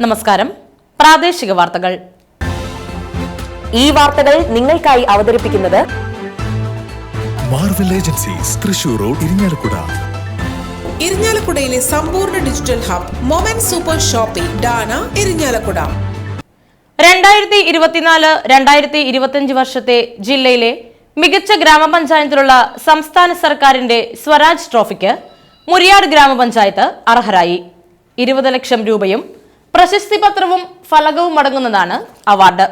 നമസ്കാരം. പ്രാദേശിക വാർത്തകൾ. ഈ വാർത്തകൾ നിങ്ങൾക്കായി അവതരിപ്പിക്കുന്നത് Marvel agencies Thrissur road Irinjalakuda. ഇരിങ്ങാലക്കുടയിലെ സമ്പൂർണ്ണ digital hub moment super shopping ഡാന ഇരിങ്ങാലക്കുട. 2024-2025 വർഷത്തെ ജില്ലയിലെ മികച്ച ഗ്രാമപഞ്ചായത്തിലുള്ള സംസ്ഥാന സർക്കാരിന്റെ സ്വരാജ് ട്രോഫിക്ക് മുരിയാട് ഗ്രാമപഞ്ചായത്ത് അർഹരായി. 20 ലക്ഷം രൂപയും പ്രശസ്തി പത്രവും ഫലകവും അടങ്ങുന്നതാണ് അവാർഡ്.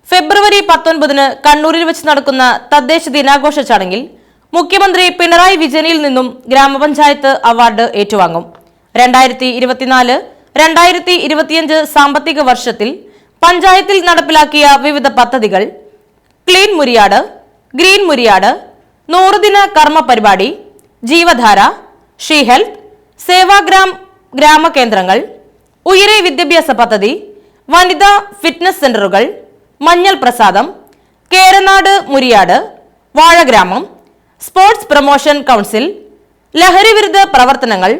ഫെബ്രുവരി 19 കണ്ണൂരിൽ വെച്ച് നടക്കുന്ന തദ്ദേശ ദിനാഘോഷ ചടങ്ങിൽ മുഖ്യമന്ത്രി പിണറായി വിജയനിൽ നിന്നും ഗ്രാമപഞ്ചായത്ത് അവാർഡ് ഏറ്റുവാങ്ങും. 2024-2025 സാമ്പത്തിക വർഷത്തിൽ പഞ്ചായത്തിൽ നടപ്പിലാക്കിയ വിവിധ പദ്ധതികൾ ക്ലീൻ മുരിയാട്, ഗ്രീൻ മുരിയാട്, 100 ദിന കർമ്മ പരിപാടി, ജീവധാര, ഷീ ഹെൽത്ത്, സേവാഗ്രാം ഗ്രാമകേന്ദ്രങ്ങൾ, ഉയരെ വിദ്യാഭ്യാസ പദ്ധതി, വനിതാ ഫിറ്റ്നസ് സെന്ററുകൾ, മഞ്ഞൾ പ്രസാദം, Keranad Muriyad, വാഴഗ്രാമം, sports promotion council, ലഹരി വിരുദ്ധ പ്രവർത്തനങ്ങൾ,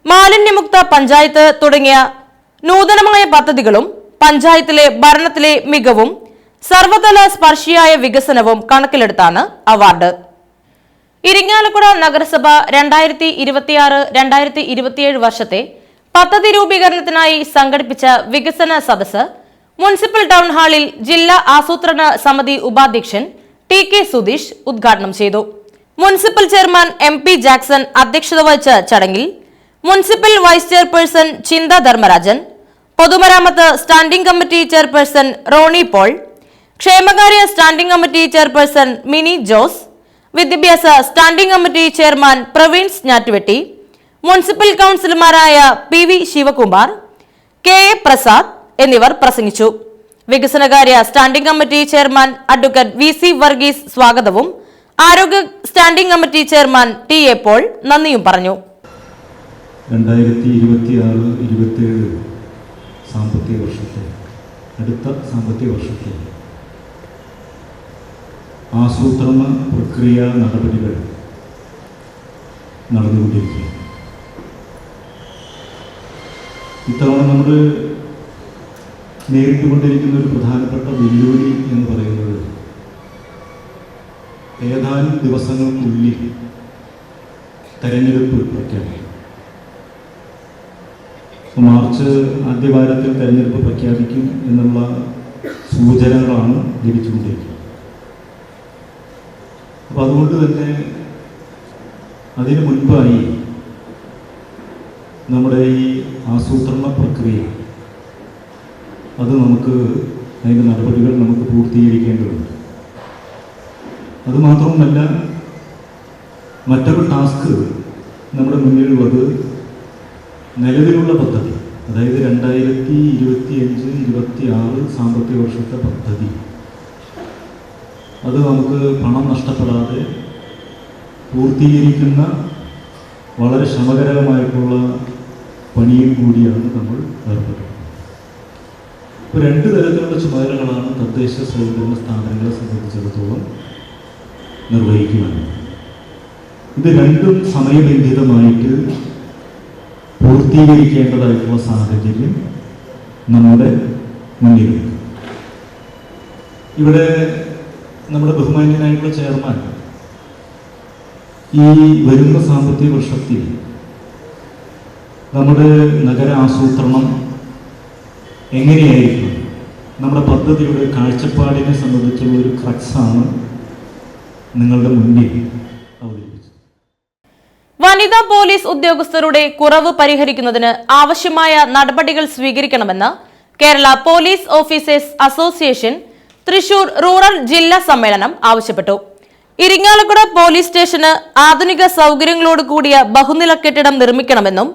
മാലിന്യമുക്ത പഞ്ചായത്ത് തുടങ്ങിയ നൂതനമായ പദ്ധതികളും പഞ്ചായത്തിലെ ഭരണത്തിലെ മികവും സർവതല സ്പർശിയായ വികസനവും കണക്കിലെടുത്താണ് അവാർഡ്. ഇരിങ്ങാലക്കുട നഗരസഭ 2026-2027 വർഷത്തെ പദ്ധതി രൂപീകരണത്തിനായി സംഘടിപ്പിച്ച വികസന സദസ്സ് മുനിസിപ്പൽ ടൗൺ ഹാളിൽ ജില്ലാ ആസൂത്രണ സമിതി ഉപാധ്യക്ഷൻ ടി.കെ. സുധീഷ് ഉദ്ഘാടനം ചെയ്തു. മുനിസിപ്പൽ ചെയർമാൻ MP ജാക്സൺ അധ്യക്ഷത വഹിച്ച ചടങ്ങിൽ municipal vice chairperson Chintha Dharmarajan, പൊതുമരാമത്ത് standing committee chairperson Roni Paul, ക്ഷേമകാര്യ standing committee chairperson Mini Jose, വിദ്യാഭ്യാസ standing committee chairman Praveens Njattuvetti, municipal കൌൺസിലർമാരായ PV ശിവകുമാർ, KA പ്രസാദ് എന്നിവർ പ്രസംഗിച്ചു. വികസനകാര്യ standing committee chairman advocate VC Varghese സ്വാഗതവും ആരോഗ്യ standing committee chairman TA Paul നന്ദിയും പറഞ്ഞു. 2026-27 സാമ്പത്തിക വർഷത്തെ അടുത്ത സാമ്പത്തിക വർഷത്തെ ആസൂത്രണ പ്രക്രിയ നടപടികൾ നടന്നുകൊണ്ടിരിക്കുകയാണ്. ഇത്തവണ നമ്മൾ നേരിട്ടുകൊണ്ടിരിക്കുന്ന ഒരു പ്രധാനപ്പെട്ട വെല്ലുവിളി എന്ന് പറയുന്നത് ഏതാനും ദിവസങ്ങൾക്കുള്ളിൽ തെരഞ്ഞെടുപ്പ് പ്രഖ്യാപിക്കും. മാർച്ച് ആദ്യവാരത്തിൽ തെരഞ്ഞെടുപ്പ് പ്രഖ്യാപിക്കും എന്നുള്ള സൂചനകളാണ് ലഭിച്ചുകൊണ്ടിരിക്കുന്നത്. അപ്പോൾ അതുകൊണ്ട് തന്നെ അതിനു മുൻപായി നമ്മുടെ ഈ ആസൂത്രണ പ്രക്രിയ അതിൻ്റെ നടപടികൾ നമുക്ക് പൂർത്തീകരിക്കേണ്ടതുണ്ട്. അതുമാത്രവുമല്ല, മറ്റൊരു ടാസ്ക് നമ്മുടെ മുന്നിലുള്ളത് നിലവിലുള്ള പദ്ധതി, അതായത് 2025-26 സാമ്പത്തിക വർഷത്തെ പദ്ധതി, അത് നമുക്ക് പണം നഷ്ടപ്പെടാതെ പൂർത്തീകരിക്കുന്ന വളരെ ശ്രമകരമായിട്ടുള്ള പണിയും കൂടിയാണ് നമ്മൾ ഏർപ്പെട്ടത്. ഇപ്പോൾ 2 തരത്തിലുള്ള ചുമതലകളാണ് തദ്ദേശ സ്വയംഭരണ സ്ഥാപനങ്ങളെ സംബന്ധിച്ചിടത്തോളം നിർവഹിക്കുന്നത്. ഇത് രണ്ടും സമയബന്ധിതമായിട്ട് പൂർത്തീകരിക്കേണ്ടതായിട്ടുള്ള സാഹചര്യം നമ്മുടെ മുന്നിലുണ്ട്. ഇവിടെ നമ്മുടെ ബഹുമാന്യനായിട്ടുള്ള ചെയർമാൻ ഈ വരുന്ന സാമ്പത്തിക വർഷത്തിൽ നമ്മുടെ നഗര ആസൂത്രണം എങ്ങനെയായിരിക്കും, നമ്മുടെ പദ്ധതിയുടെ കാഴ്ചപ്പാടിനെ സംബന്ധിച്ചുള്ള ഒരു ക്രക്സാണ് നിങ്ങളുടെ മുന്നിൽ അവതരിപ്പിച്ചത്. വനിതാ പോലീസ് ഉദ്യോഗസ്ഥരുടെ കുറവ് പരിഹരിക്കുന്നതിന് ആവശ്യമായ നടപടികൾ സ്വീകരിക്കണമെന്ന് Kerala police officers association Thrissur rural ജില്ലാ സമ്മേളനം ആവശ്യപ്പെട്ടു. ഇരിങ്ങാലക്കുട പോലീസ് സ്റ്റേഷന് ആധുനിക സൗകര്യങ്ങളോട് കൂടിയ ബഹുനില കെട്ടിടം നിർമ്മിക്കണമെന്നും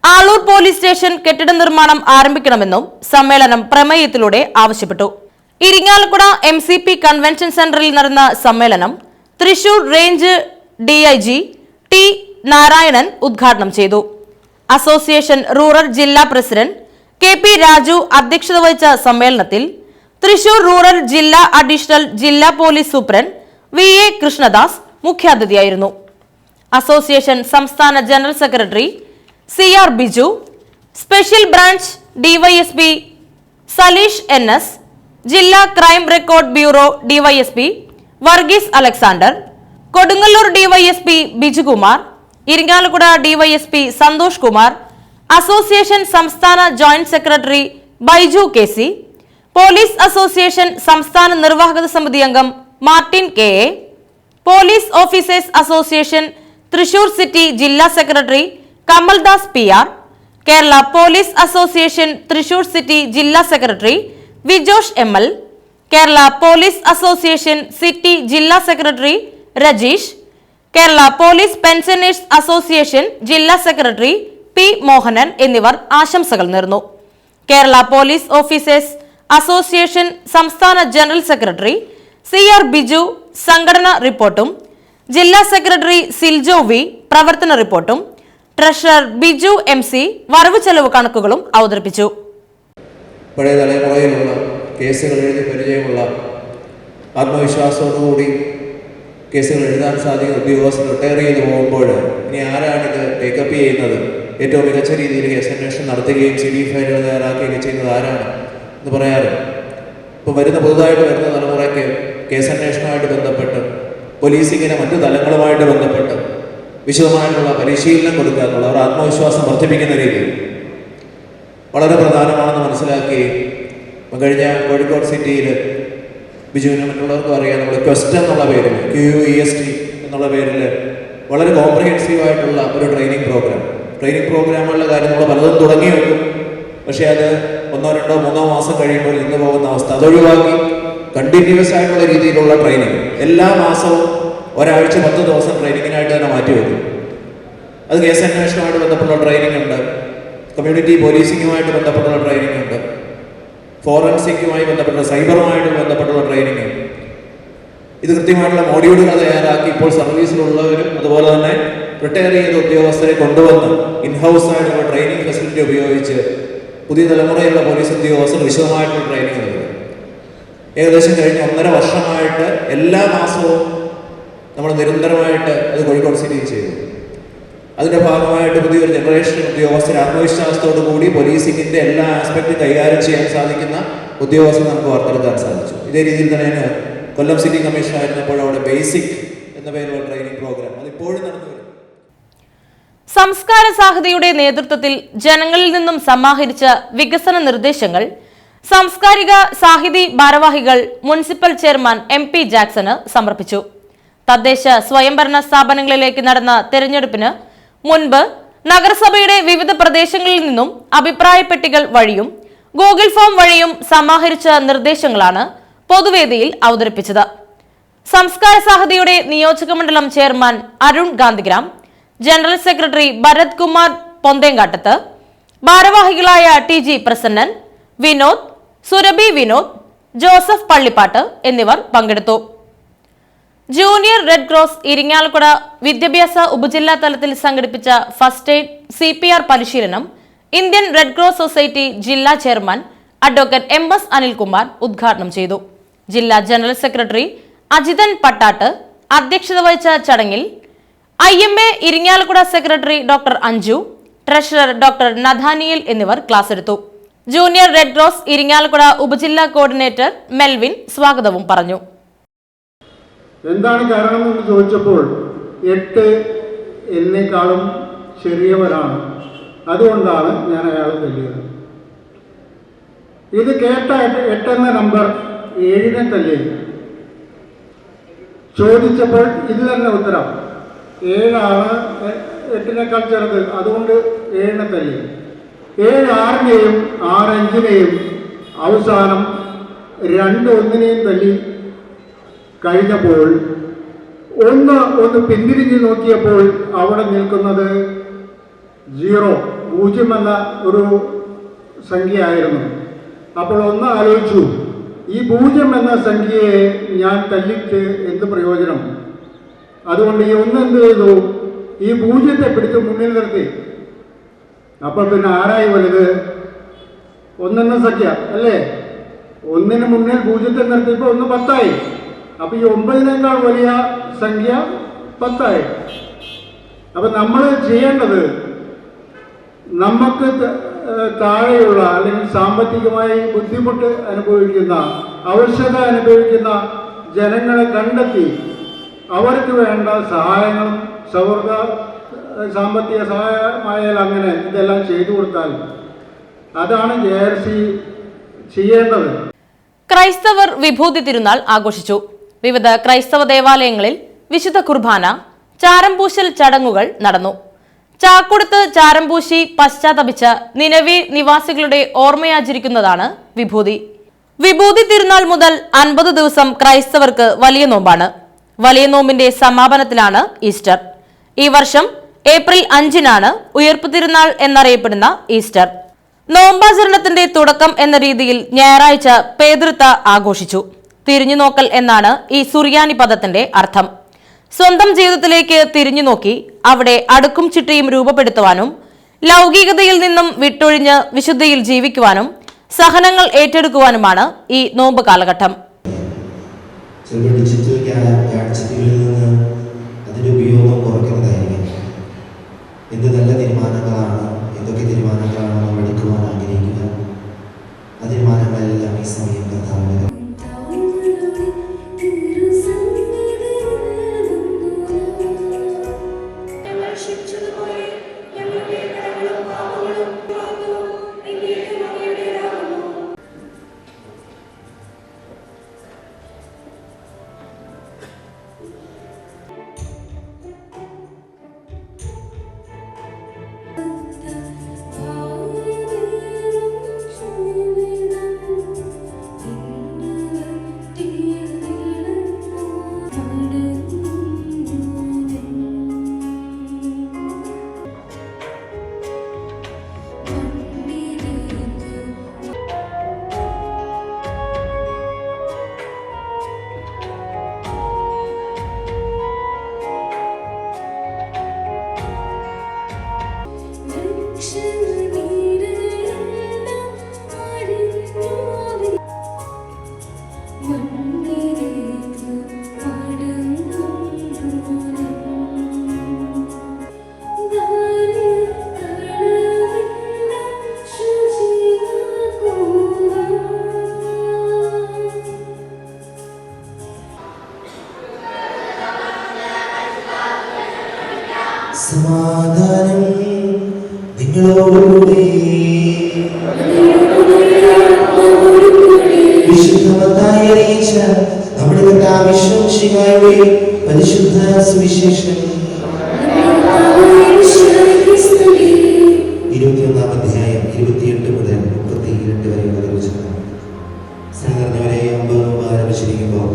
ആളൂർ പോലീസ് സ്റ്റേഷൻ കെട്ടിട നിർമ്മാണം ആരംഭിക്കണമെന്നും സമ്മേളനം പ്രമേയത്തിലൂടെ ആവശ്യപ്പെട്ടു. ഇരിങ്ങാലക്കുട MCP കൺവെൻഷൻ സെന്ററിൽ നടന്ന സമ്മേളനം Thrissur range DIG T. Narayanan ഉദ്ഘാടനം ചെയ്തു. അസോസിയേഷൻ റൂറൽ ജില്ലാ പ്രസിഡന്റ് KP രാജു അധ്യക്ഷത വഹിച്ച സമ്മേളനത്തിൽ തൃശൂർ റൂറൽ ജില്ലാ അഡീഷണൽ ജില്ലാ പോലീസ് സൂപ്രണ്ട് VA കൃഷ്ണദാസ് മുഖ്യാതിഥിയായിരുന്നു. അസോസിയേഷൻ സംസ്ഥാന general secretary CR Biju, special branch DYSP Saleesh NS, ജില്ലാ crime record bureau DYSP Varghese Alexander, Kodungallur DYSP Bijukumar, Irinjalakuda DYSP Santhosh Kumar, association സംസ്ഥാന joint secretary Baiju KC, police association സംസ്ഥാന നിർവാഹക സമിതി അംഗം Martin KA, police officers association Thrissur city ജില്ലാ secretary Kamaldas PR, Kerala police association Thrissur city ജില്ലാ secretary Vijosh ML, Kerala police association city ജില്ലാ secretary Rajeesh, Kerala police pensioners association ജില്ലാ secretary P. Mohanan എന്നിവർ ആശംസകൾ നേർന്നു. കേരള പോലീസ് ഓഫീസേഴ്സ് അസോസിയേഷൻ സംസ്ഥാന ജനറൽ സെക്രട്ടറി CR ബിജു സംഘടന റിപ്പോർട്ടും, ജില്ലാ സെക്രട്ടറി സിൽജോ V പ്രവർത്തന റിപ്പോർട്ടും, ട്രഷറർ ബിജു MC വരവ് ചെലവ് കണക്കുകളും അവതരിപ്പിച്ചു. പഴയ തലമുറയിലുള്ള കേസുകൾ എഴുതി പരിചയമുള്ള ആത്മവിശ്വാസത്തോടുകൂടി കേസുകൾ എഴുതാൻ സാധിക്കുന്ന ഉദ്യോഗസ്ഥർ റിട്ടയർ ചെയ്ത് പോകുമ്പോൾ ഇനി ആരാണിത് ടേക്കപ്പ് ചെയ്യുന്നത്, ഏറ്റവും മികച്ച രീതിയിൽ കേസ് അന്വേഷണം നടത്തുകയും CD ഫയലുകൾ തയ്യാറാക്കുകയും ചെയ്യുന്നത് ആരാണ് എന്ന് പറയാറ്. ഇപ്പോൾ പുതുതായിട്ട് വരുന്ന തലമുറയ്ക്ക് കേസ് അന്വേഷണവുമായിട്ട് ബന്ധപ്പെട്ട് പോലീസിങ്ങിനെ മറ്റു തലങ്ങളുമായിട്ട് ബന്ധപ്പെട്ട് വിശദമായിട്ടുള്ള പരിശീലനം കൊടുക്കുക എന്നുള്ള അവർ ആത്മവിശ്വാസം വർദ്ധിപ്പിക്കുന്ന രീതിയിൽ വളരെ പ്രധാനമാണെന്ന് മനസ്സിലാക്കി കഴിഞ്ഞ കോഴിക്കോട് സിറ്റിയിൽ ബിജുവിനും മറ്റുള്ളവർക്കും അറിയാം, നമ്മൾ ക്വസ്റ്റ് എന്നുള്ള പേരിൽ QUEST എന്നുള്ള പേരിൽ വളരെ കോംപ്രഹെൻസീവായിട്ടുള്ള ഒരു ട്രെയിനിങ് പ്രോഗ്രാമുകളുടെ കാര്യം നമ്മൾ പലതും തുടങ്ങി വെക്കും. പക്ഷേ അത് 1, 2, 3 മാസം കഴിയുമ്പോൾ നിന്ന് പോകുന്ന അവസ്ഥ അതൊഴിവാക്കി കണ്ടിന്യൂസ് ആയിട്ടുള്ള രീതിയിലുള്ള ട്രെയിനിങ് എല്ലാ മാസവും ഒരാഴ്ച 10 ദിവസം ട്രെയിനിങ്ങിനായിട്ട് തന്നെ മാറ്റിവെക്കും. അത് കേസ് അന്വേഷണവുമായിട്ട് ബന്ധപ്പെട്ടുള്ള ട്രെയിനിങ് ഉണ്ട്, കമ്മ്യൂണിറ്റി പോലീസിങ്ങുമായിട്ട് ബന്ധപ്പെട്ടുള്ള ട്രെയിനിങ് ഉണ്ട്, ഫോറൻസിക്കുമായി ബന്ധപ്പെട്ട സൈബറുമായിട്ട് ബന്ധപ്പെട്ടുള്ള ട്രെയിനിങ്. ഇത് കൃത്യമായിട്ടുള്ള മോഡ്യൂളുകൾ തയ്യാറാക്കി ഇപ്പോൾ സർവീസിലുള്ളവരും അതുപോലെ തന്നെ റിട്ടയർ ചെയ്ത ഉദ്യോഗസ്ഥരെ കൊണ്ടുവന്ന് ഇൻഹൗസ് ആയിട്ടുള്ള ട്രെയിനിങ് ഫെസിലിറ്റി ഉപയോഗിച്ച് പുതിയ തലമുറയിലുള്ള പോലീസ് ഉദ്യോഗസ്ഥർ വിശദമായിട്ടുള്ള ട്രെയിനിങ് നൽകും. ഏകദേശം കഴിഞ്ഞ 1.5 വർഷമായിട്ട് എല്ലാ മാസവും നമ്മൾ നിരന്തരമായിട്ട് അത് കോഴിക്കോട് സിറ്റിയിൽ ചെയ്തു. അതിൻ്റെ ഭാഗമായിട്ട് പുതിയൊരു ജനറേഷൻ ഉദ്യോഗസ്ഥർ ആത്മവിശ്വാസത്തോടു കൂടി പോലീസിങ്ങിൻ്റെ എല്ലാ ആസ്പെക്റ്റും കൈകാര്യം ചെയ്യാൻ സാധിക്കുന്ന ഉദ്യോഗസ്ഥർ നമുക്ക് വാർത്തെടുക്കാൻ സാധിച്ചു. ഇതേ രീതിയിൽ തന്നെയാണ് കൊല്ലം സിറ്റി കമ്മീഷൻ ആയിരുന്നപ്പോൾ അവിടെ ബേസിക് എന്ന പേരുള്ള ട്രെയിനിങ് പ്രോഗ്രാം അതിപ്പോഴും നടന്നു വരും. സംസ്കാര സാഹിതിയുടെ നേതൃത്വത്തിൽ ജനങ്ങളിൽ നിന്നും സമാഹരിച്ച വികസന നിർദ്ദേശങ്ങൾ സാംസ്കാരിക സാഹിതി ഭാരവാഹികൾ മുനിസിപ്പൽ ചെയർമാൻ MP ജാക്സന് സമർപ്പിച്ചു. തദ്ദേശ സ്വയംഭരണ സ്ഥാപനങ്ങളിലേക്ക് നടന്ന തെരഞ്ഞെടുപ്പിന് മുൻപ് നഗരസഭയുടെ വിവിധ പ്രദേശങ്ങളിൽ നിന്നും അഭിപ്രായ പെട്ടികൾ വഴിയും ഗൂഗിൾ ഫോം വഴിയും സമാഹരിച്ച നിർദ്ദേശങ്ങളാണ് പൊതുവേദിയിൽ അവതരിപ്പിച്ചത്. സംസ്കാര സാഹിതിയുടെ നിയോജക മണ്ഡലം chairman Arun Gandhigram, general secretary Bharath Kumar Ponthenkattath, ഭാരവാഹികളായ TG പ്രസന്നൻ, വിനോദ്, സുരഭി വിനോദ്, ജോസഫ് പള്ളിപ്പാട്ട് എന്നിവർ പങ്കെടുത്തു. ജൂനിയർ റെഡ് ക്രോസ് ഇരിങ്ങാലക്കുട വിദ്യാഭ്യാസ ഉപജില്ലാ തലത്തിൽ സംഘടിപ്പിച്ച ഫസ്റ്റ് എയ്ഡ് CPR പരിശീലനം ഇന്ത്യൻ റെഡ് ക്രോസ് സൊസൈറ്റി ജില്ലാ ചെയർമാൻ അഡ്വക്കേറ്റ് MS അനിൽകുമാർ ഉദ്ഘാടനം ചെയ്തു. ജില്ലാ ജനറൽ സെക്രട്ടറി അജിതൻ പട്ടാട്ട് അധ്യക്ഷത വഹിച്ച ചടങ്ങിൽ IMA Irinjalakuda secretary doctor Anju, treasurer doctor Nathaniel എന്നിവർ ക്ലാസ് എടുത്തു. ജൂനിയർ റെഡ് ക്രോസ് ഇരിങ്ങാലക്കുട ഉപജില്ലാ കോർഡിനേറ്റർ മെൽവിൻ സ്വാഗതവും പറഞ്ഞു. എന്താണ് കാരണം എന്ന് ചോദിച്ചപ്പോൾ 8 എന്നേക്കാളും ചെറിയവരാണ്, അതുകൊണ്ടാണ് ഞാൻ അയാളെ തല്ലിയത്. ഇത് കേട്ട 8 എന്ന നമ്പർ 7 തല്ലി. ചോദിച്ചപ്പോൾ ഇത് തന്നെ ഉത്തരം, 7 8 ചെറുത്, അതുകൊണ്ട് 7 തല്ലി. 7 6 6 5 അവസാനം 2 1 തല്ലി കഴിഞ്ഞപ്പോൾ ഒന്ന് പിന്തിരിഞ്ഞ് നോക്കിയപ്പോൾ അവിടെ നിൽക്കുന്നത് 0 എന്ന ഒരു സംഖ്യയായിരുന്നു. അപ്പോൾ ഒന്ന് ആലോചിച്ചു, ഈ 0 എന്ന സംഖ്യയെ ഞാൻ തല്ലിട്ട് എന്ത് പ്രയോജനം? അതുകൊണ്ട് ഈ 1 എന്ത് ചെയ്തു, ഈ 0 പിടിച്ച് മുന്നിൽ നിർത്തി. അപ്പോൾ പിന്നെ ആരായി വലുത്? 1 എന്ന സംഖ്യ അല്ലേ? 1 മുന്നിൽ 0 നിർത്തിയപ്പോൾ 1 10ആയി. അപ്പോൾ ഈ 9 വലിയ സംഖ്യ 10 അപ്പം നമ്മൾ ചെയ്യേണ്ടത്, നമുക്ക് താഴെയുള്ള അല്ലെങ്കിൽ സാമ്പത്തികമായി ബുദ്ധിമുട്ട് അനുഭവിക്കുന്ന, അവശത അനുഭവിക്കുന്ന ജനങ്ങളെ കണ്ടെത്തി അവർക്ക് വേണ്ട സഹായങ്ങളും സൗഹൃദ സാമ്പത്തിക സഹായമായാൽ അങ്ങനെ ഇതെല്ലാം ചെയ്തു കൊടുത്താൽ അതാണ് JRC ചെയ്യേണ്ടത്. ക്രൈസ്തവർ വിഭൂതി തിരുനാൾ ആഘോഷിച്ചു. വിവിധ ക്രൈസ്തവ ദേവാലയങ്ങളിൽ വിശുദ്ധ കുർബാന, ചാരംപൂശൽ ചടങ്ങുകൾ നടന്നു. ചാക്കുടുത്ത് ചാരംപൂശി പശ്ചാത്തപിച്ച നിനവി നിവാസികളുടെ ഓർമ്മയാചരിക്കുന്നതാണ് വിഭൂതി. വിഭൂതി തിരുനാൾ മുതൽ 50 ദിവസം ക്രൈസ്തവർക്ക് വലിയ നോമ്പാണ്. വലിയ നോമ്പിന്റെ സമാപനത്തിലാണ് ഈസ്റ്റർ. ഈ വർഷം ഏപ്രിൽ 5-നാണ് ഉയർപ്പ് തിരുനാൾ എന്നറിയപ്പെടുന്ന ഈസ്റ്റർ. നോമ്പാചരണത്തിന്റെ തുടക്കം എന്ന രീതിയിൽ ഞായറാഴ്ച പേതൃത്ത ആഘോഷിച്ചു. തിരിഞ്ഞുനോക്കൽ എന്നാണ് ഈ സുറിയാനി പദത്തിന്റെ അർത്ഥം. സ്വന്തം ജീവിതത്തിലേക്ക് തിരിഞ്ഞുനോക്കി അവിടെ അടുക്കും ചിട്ടയും രൂപപ്പെടുത്തുവാനും ലൗകികതയിൽ നിന്നും വിട്ടൊഴിഞ്ഞ് വിശുദ്ധിയിൽ ജീവിക്കുവാനും സഹനങ്ങൾ ഏറ്റെടുക്കുവാനുമാണ് ഈ നോമ്പ് കാലഘട്ടം. ഡിജിറ്റൽ ഗാഡ്ജറ്റുകളിൽ നിന്ന് അതിൻ്റെ ഉപയോഗം കുറയ്ക്കുന്നതായിരിക്കും. എന്ത് നല്ല തീരുമാനങ്ങളാണ്, എന്തൊക്കെ തീരുമാനങ്ങളാണ് നമ്മൾ എടുക്കുവാൻ ആഗ്രഹിക്കുക, ആ തീരുമാനങ്ങളെല്ലാം ഈ സമയം കർത്താവിനെ സമാധാനം നിങ്ങളോടുകൂടി. വിശുദ്ധ മത്തായി അറിയിച്ച നമ്മുടെ കർത്താവിന്റെ പരിശുദ്ധ സുവിശേഷം 21-ാം അധ്യായം 28 മുതൽ 32 വരെയുള്ള വചനം. സാധാരണവരെ ആരംഭിച്ചിരിക്കുമ്പോൾ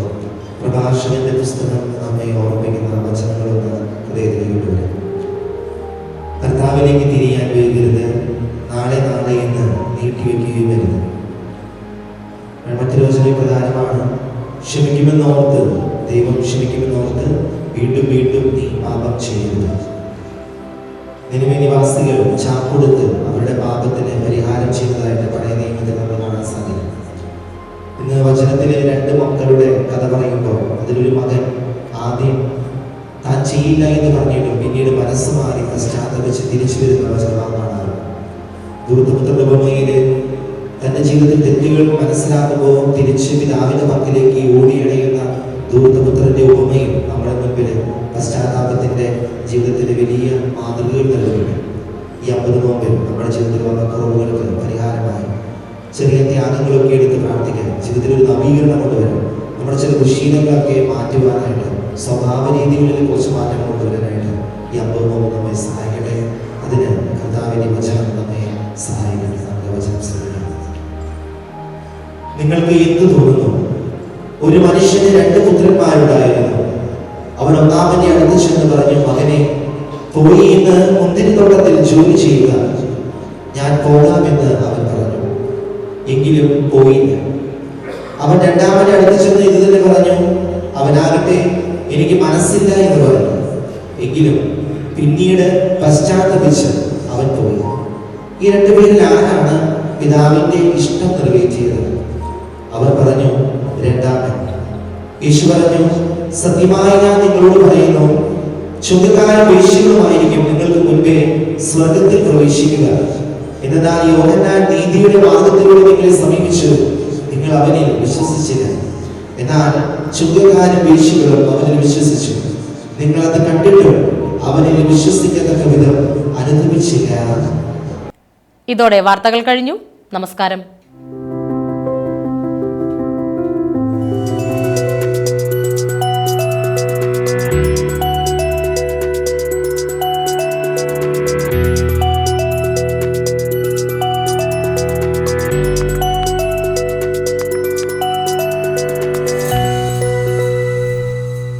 പ്രഭാഷകന്റെ പുസ്തകം നമ്മെ ഓർമ്മിക്കുന്ന വചനങ്ങളൊന്ന് ഹൃദയത്തിലേക്ക് കൊണ്ടുവരും. കർത്താവിലേക്ക് തിരിയാൻ വൈകരുത്, നാളെ എന്ന് നീട്ടിവെക്കുകയും വരുത്. മറ്റൊരു വചന പ്രധാനമാണ്, ക്ഷമിക്കുമെന്നോർത്ത് ദൈവം ക്ഷമിക്കുമെന്നോർത്ത് വീണ്ടും നീ പാപം ചെയ്യരുത്. നിലവിലെ നിവാസികൾ ചാക്കൊടുത്ത് അവരുടെ പാപത്തിന് പരിഹാരം ചെയ്യുന്നതായിട്ട് പഴയ നിയമത്തിൽ നമ്മൾ കാണാൻ സാധിക്കും. ഇന്ന് വചനത്തിലെ 2 മക്കളുടെ കഥ പറയുമ്പോൾ അതിലൊരു മകൻ ആദ്യം താൻ ചെയ്യില്ല എന്ന് പറഞ്ഞിട്ടും പിന്നീട് മനസ്സ് മാറി പശ്ചാത്തപിച്ച് തിരിച്ചു വരുന്ന വചനമാണ് കാണാറ്. ദൂർത്തപുത്രന്റെ ഉപമയില് തന്റെ ജീവിതത്തിൽ തെറ്റുകൾ മനസ്സിലാക്കുമ്പോൾ തിരിച്ച് പിതാവിന്റെ പക്കലേക്ക് ഓടിയടയുന്ന ദൂർത്തപുത്രന്റെ ഉപമയും നമ്മുടെ മുൻപിൽ പശ്ചാത്താപത്തിന്റെ ജീവിതത്തിന്റെ വലിയ മാതൃകകൾ നൽകുന്നുണ്ട്. ഈ 50 നോമ്പിൽ നമ്മുടെ ജീവിതത്തിൽ വന്ന കുറവുകൾക്ക് പരിഹാരമായി ചെറിയ ത്യാഗങ്ങളൊക്കെ എടുത്ത് പ്രാർത്ഥിക്കാൻ, ജീവിതത്തിൽ ഒരു നവീകരണം കൊണ്ടുവരാൻ, നമ്മുടെ ചില ദുശീലങ്ങളൊക്കെ മാറ്റുവാനായിട്ട്, സ്വഭാവ രീതികളിൽ കുറച്ച് മാറ്റങ്ങൾ കൊണ്ടുവരാനായിട്ട് ഈ 50 നോമ്പ് നമ്മെ സഹായിക്കട്ടെ. അതിന് കർത്താവിന്റെ വചനം നമ്മെ സഹായിക്കട്ടെ. നമ്മുടെ വചനം ശ്രദ്ധിക്കാം. നിങ്ങൾക്ക് എന്ത് തോന്നുന്നു? ഒരു മനുഷ്യന് 2 പുത്രന്മാരുണ്ടായിരുന്നു. അവൻ ഒന്നാമനെ അടുത്ത് ചെന്ന് പറഞ്ഞു, മകനെ, പോയി ഇന്ന് മുന്തിരിത്തോട്ടത്തിൽ ജോലി ചെയ്യുക. ഞാൻ പോകാമെന്ന് അവൻ പറഞ്ഞു. എങ്കിലും പോയില്ല. അവൻ രണ്ടാമനെ അടുത്ത് ചെന്ന് ഇത് തന്നെ പറഞ്ഞു. അവനാകട്ടെ, എനിക്ക് മനസ്സില്ല എന്ന് പറഞ്ഞു. എങ്കിലും പിന്നീട് പശ്ചാത്തപിച്ച് അവൻ പോയി. ഈ 2 പേരിൽ ആരാണ് പിതാവിന്റെ ഇഷ്ടം നിറവേറ്റിയത്? അവർ പറഞ്ഞു, രണ്ടാമൻ. യേശു പറഞ്ഞു, സത്യമായി ഞാൻ നിങ്ങളോട് പറയുന്നു, ചുങ്കക്കാരും വേശ്യകളുമായിരിക്കും നിങ്ങൾക്ക് മുൻപേ സ്വർഗത്തിൽ പ്രവേശിക്കുക. എന്നാൽ എന്നാൽ യോഹന്നാൻ നീതിയുടെ മാർഗത്തിലൂടെ നിങ്ങളെ സമീപിച്ചു, നിങ്ങൾ അവനിൽ വിശ്വസിച്ചില്ല. എന്നാൽ ചുങ്കക്കാരും വേശ്യകളും അവനിൽ വിശ്വസിച്ചു. നിങ്ങൾ അത് കണ്ടിട്ടും അവനിൽ വിശ്വസിക്കത്തക്ക വിധം അനുഭവിച്ചില്ല. ഇതോടെ വാർത്തകൾ കഴിഞ്ഞു. നമസ്കാരം.